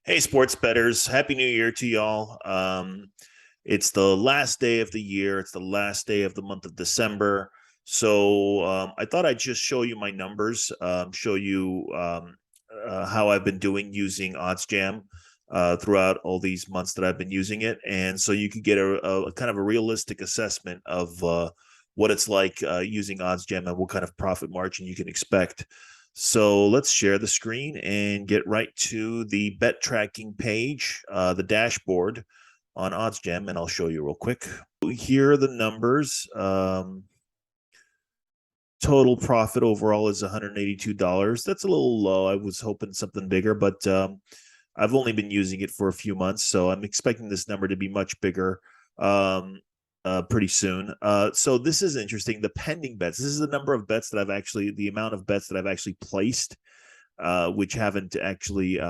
Hey, sports betters. Happy New Year to y'all. It's the last day of the year. It's the last day of the month of December. So I thought I'd just show you my numbers, show you how I've been doing using OddsJam throughout all these months that I've been using it. And so you could get a kind of a realistic assessment of what it's like using OddsJam and what kind of profit margin you can expect. So let's share the screen and get right to the bet tracking page, the dashboard on OddsJam, and I'll show you real quick. Here are the numbers. Total profit overall is $182. That's a little low. I was hoping something bigger, but I've only been using it for a few months, so I'm expecting this number to be much bigger pretty soon. So this is interesting. The pending bets. This is the number of bets that the amount of bets that I've actually placed, which haven't actually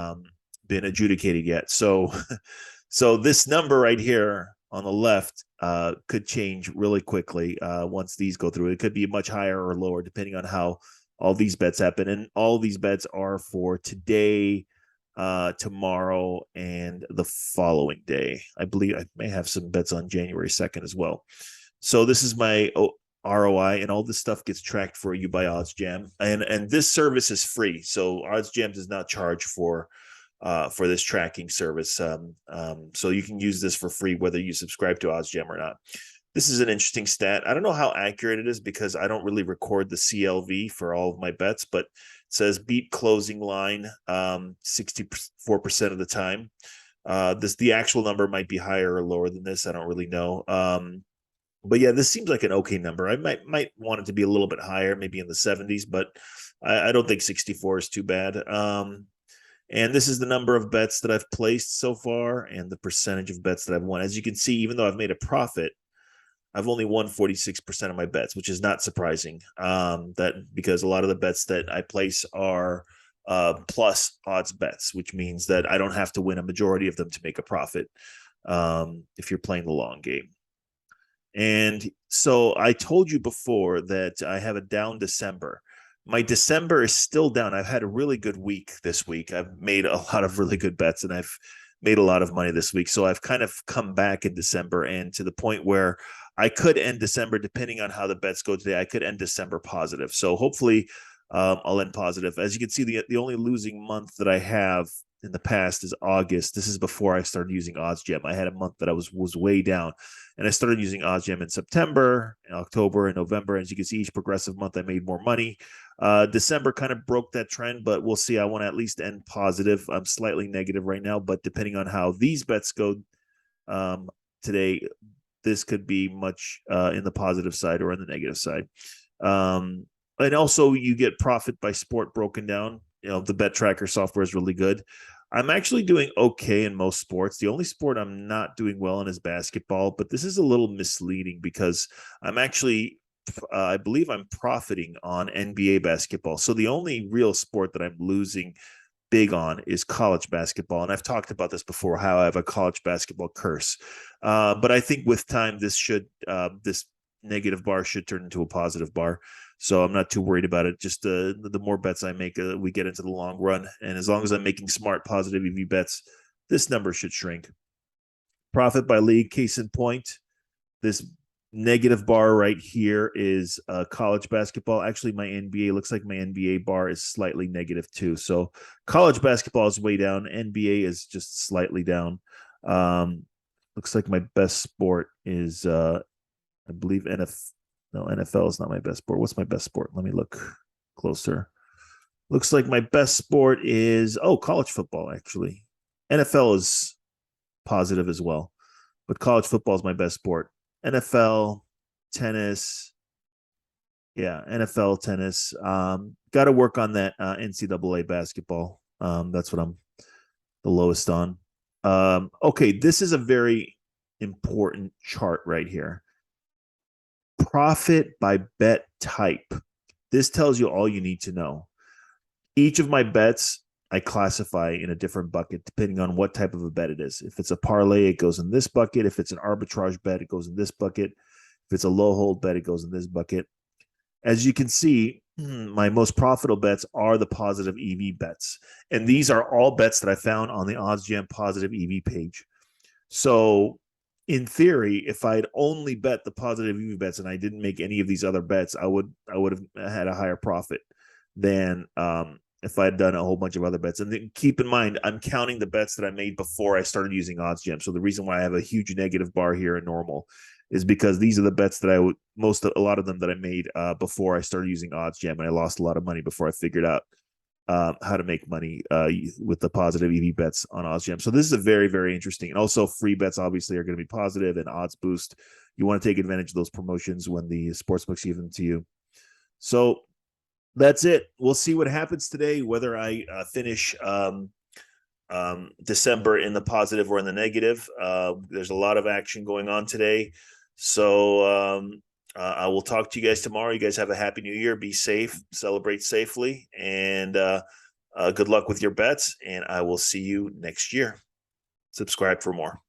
been adjudicated yet. So, so this number right here on the left could change really quickly once these go through. It could be much higher or lower depending on how all these bets happen. And all these bets are for today, tomorrow, and the following day. I believe I may have some bets on January 2nd as well. So this is my ROI, and all this stuff gets tracked for you by OddsJam. And this service is free. So OddsJam does not charge for this tracking service. So you can use this for free whether you subscribe to OddsJam or not. This is an interesting stat. I don't know how accurate it is because I don't really record the CLV for all of my bets, but it says beat closing line 64% of the time. The actual number might be higher or lower than this. I don't really know. But yeah, this seems like an okay number. I might want it to be a little bit higher, maybe in the 70s, but I don't think 64 is too bad. And this is the number of bets that I've placed so far and the percentage of bets that I've won. As you can see, even though I've made a profit, I've only won 46% of my bets, which is not surprising. Because a lot of the bets that I place are plus odds bets, which means that I don't have to win a majority of them to make a profit if you're playing the long game. And so I told you before that I have a down December. My December is still down. I've had a really good week this week. I've made a lot of really good bets and I've made a lot of money this week. So I've kind of come back in December, and to the point where I could end December, depending on how the bets go today, I could end December positive. So hopefully I'll end positive. As you can see, the only losing month that I have in the past is August. This is before I started using OddsJam. I had a month that I was way down, and I started using OddsJam in September, in October, and November. As you can see, each progressive month I made more money. December kind of broke that trend, but we'll see. I want to at least end positive. I'm slightly negative right now, but depending on how these bets go today, this could be much in the positive side or in the negative side. And also, you get profit by sport broken down. You know, the bet tracker software is really good. I'm actually doing okay in most sports. The only sport I'm not doing well in is basketball, but this is a little misleading because I'm actually, I believe I'm profiting on NBA basketball. So the only real sport that I'm losing big on is college basketball. And I've talked about this before, how I have a college basketball curse. But I think with time, this negative bar should turn into a positive bar. So I'm not too worried about it. Just the more bets I make, we get into the long run. And as long as I'm making smart, positive EV bets, this number should shrink. Profit by league, case in point, this negative bar right here is college basketball. Actually, my NBA looks like my NBA bar is slightly negative too. So college basketball is way down. NBA is just slightly down. Looks like my best sport is, I believe, NFL. No, NFL is not my best sport. What's my best sport? Let me look closer. Looks like my best sport is, college football, actually. NFL is positive as well, but college football is my best sport. NFL, tennis. Yeah, NFL, tennis. Got to work on that NCAA basketball. That's what I'm the lowest on. Okay, this is a very important chart right here. Profit by bet type. This tells you all you need to know. Each of my bets I classify in a different bucket depending on what type of a bet it is. If it's a parlay, it goes in this bucket. If it's an arbitrage bet, it goes in this bucket. If it's a low hold bet, it goes in this bucket. As you can see, my most profitable bets are the positive EV bets. And these are all bets that I found on the OddsJam positive EV page. So in theory, if I'd only bet the positive EV bets and I didn't make any of these other bets, I would have had a higher profit than if I had done a whole bunch of other bets. And then keep in mind, I'm counting the bets that I made before I started using OddsJam. So the reason why I have a huge negative bar here in normal is because these are the bets that a lot of them that I made before I started using OddsJam, and I lost a lot of money before I figured out how to make money with the positive EV bets on OddsJam. So this is a very, very interesting. And also free bets obviously are going to be positive, and odds boost. You want to take advantage of those promotions when the sportsbooks give them to you. So that's it. We'll see what happens today, whether I finish December in the positive or in the negative. There's a lot of action going on today. So I will talk to you guys tomorrow. You guys have a happy new year. Be safe, celebrate safely, and good luck with your bets. And I will see you next year. Subscribe for more.